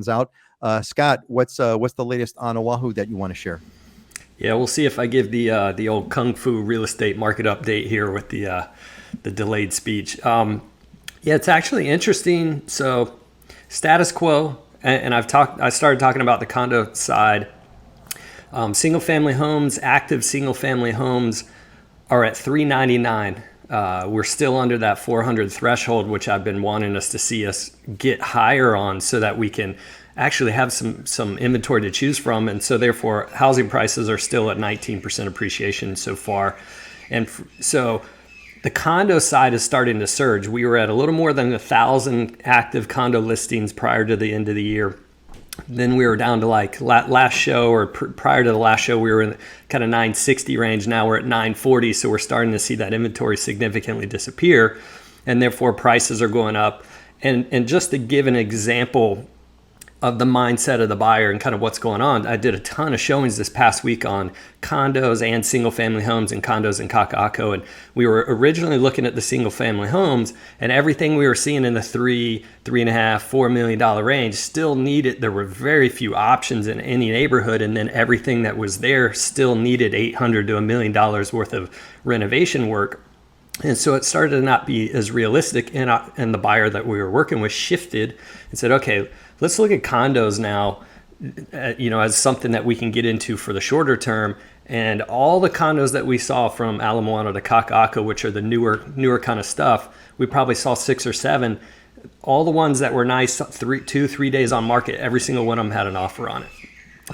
pans out. Scott, what's the latest on Oahu that you want to share? Yeah, we'll see if I give the old kung fu real estate market update here with the delayed speech. Yeah, it's actually interesting. So status quo, and I started talking about the condo side. Single family homes, active single family homes are at 399. We're still under that 400 threshold, which I've been wanting us to see us get higher on, so that we can actually have some inventory to choose from. And so therefore housing prices are still at 19% appreciation so far. And so the condo side is starting to surge. We were at a little more than 1,000 active condo listings prior to the end of the year. Then we were down to like last show, or prior to the last show, we were in kind of 960 range. Now we're at 940. So we're starting to see that inventory significantly disappear, and therefore prices are going up. And just to give an example of the mindset of the buyer and kind of what's going on, I did a ton of showings this past week on condos and single family homes and condos in Kaka'ako. And we were originally looking at the single family homes, and everything we were seeing in the $3.5 million, $4 million range still needed, there were very few options in any neighborhood. And then everything that was there still needed $800 to $1 million worth of renovation work. And so it started to not be as realistic, and the buyer that we were working with shifted and said, okay, let's look at condos now, as something that we can get into for the shorter term. And all the condos that we saw from Ala Moana to Kaka'ako, which are the newer kind of stuff, we probably saw 6 or 7. All the ones that were nice, 2-3 days on market, every single one of them had an offer on it.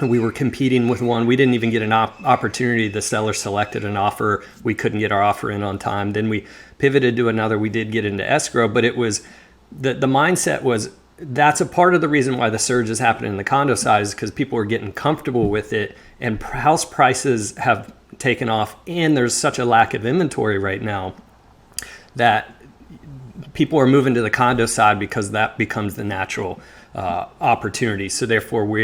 And we were competing with one. We didn't even get an opportunity. The seller selected an offer. We couldn't get our offer in on time. Then we pivoted to another. We did get into escrow, but it was the mindset was, that's a part of the reason why the surge is happening in the condo side, is because people are getting comfortable with it, and house prices have taken off, and there's such a lack of inventory right now that people are moving to the condo side because that becomes the natural opportunity. So therefore we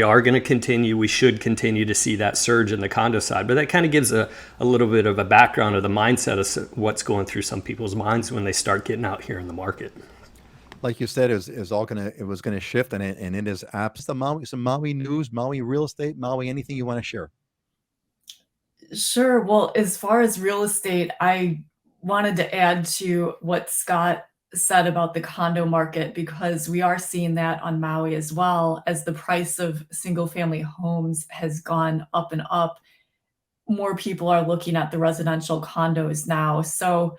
should continue to see that surge in the condo side. But that kind of gives a little bit of a background of the mindset of what's going through some people's minds when they start getting out here in the market. Like you said, it was gonna shift, and it is apps. Some Maui news, Maui real estate, Maui anything you want to share. Sure. Well, as far as real estate, I wanted to add to what Scott said about the condo market, because we are seeing that on Maui as well. As the price of single family homes has gone up and up, more people are looking at the residential condos now. So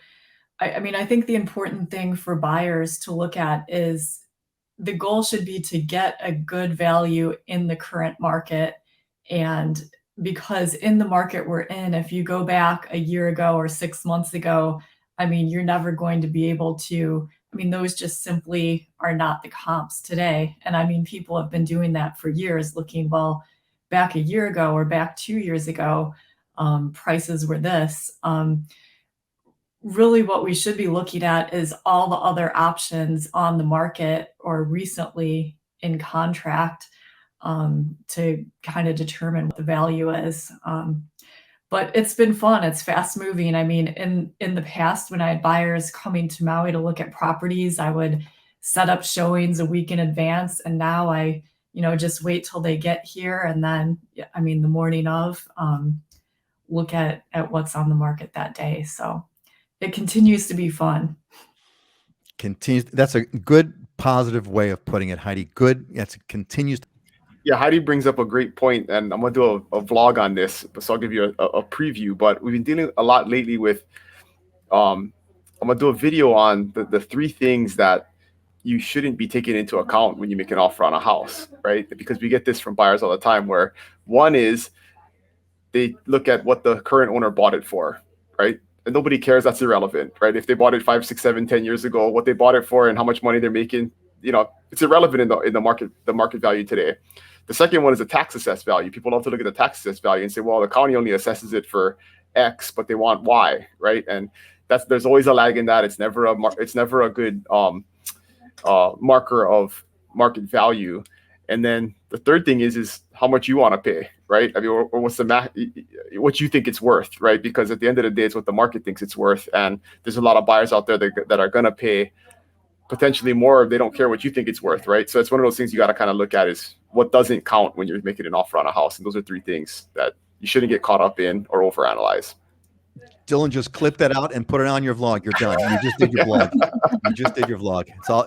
I mean, I think the important thing for buyers to look at is, the goal should be to get a good value in the current market. And because in the market we're in, if you go back a year ago or 6 months ago, I mean, you're never going to be able to, I mean, those just simply are not the comps today. And I mean, people have been doing that for years, looking, well, back a year ago or back 2 years ago, prices were this. Really what we should be looking at is all the other options on the market or recently in contract, to kind of determine what the value is. But it's been fun. It's fast moving. I mean, in the past, when I had buyers coming to Maui to look at properties, I would set up showings a week in advance. And now I, just wait till they get here. And then, I mean, the morning of, look at what's on the market that day. So it continues to be fun. That's a good positive way of putting it, Heidi. Good. Yes, it continues. Yeah, Heidi brings up a great point, and I'm going to do a vlog on this, so I'll give you a preview. But we've been dealing a lot lately with, I'm going to do a video on the 3 things that you shouldn't be taking into account when you make an offer on a house, right? Because we get this from buyers all the time, where one is they look at what the current owner bought it for, right? And nobody cares. That's irrelevant, right? If they bought it 5, 6, 7, 10 years ago, what they bought it for and how much money they're making, it's irrelevant in the market value today. The second one is the tax assessed value. People love to look at the tax assessed value and say, well, the county only assesses it for X, but they want Y, right? And there's always a lag in that. It's never a good marker of market value. And then the third thing is how much you want to pay, right? I mean, or what's what you think it's worth, right? Because at the end of the day, it's what the market thinks it's worth. And there's a lot of buyers out there that are going to pay potentially more if they don't care what you think it's worth, right? So it's one of those things you got to kind of look at is what doesn't count when you're making an offer on a house. And those are 3 things that you shouldn't get caught up in or overanalyze. Dylan, just clip that out and put it on your vlog. You're done. You just did your vlog. You just did your vlog. It's all.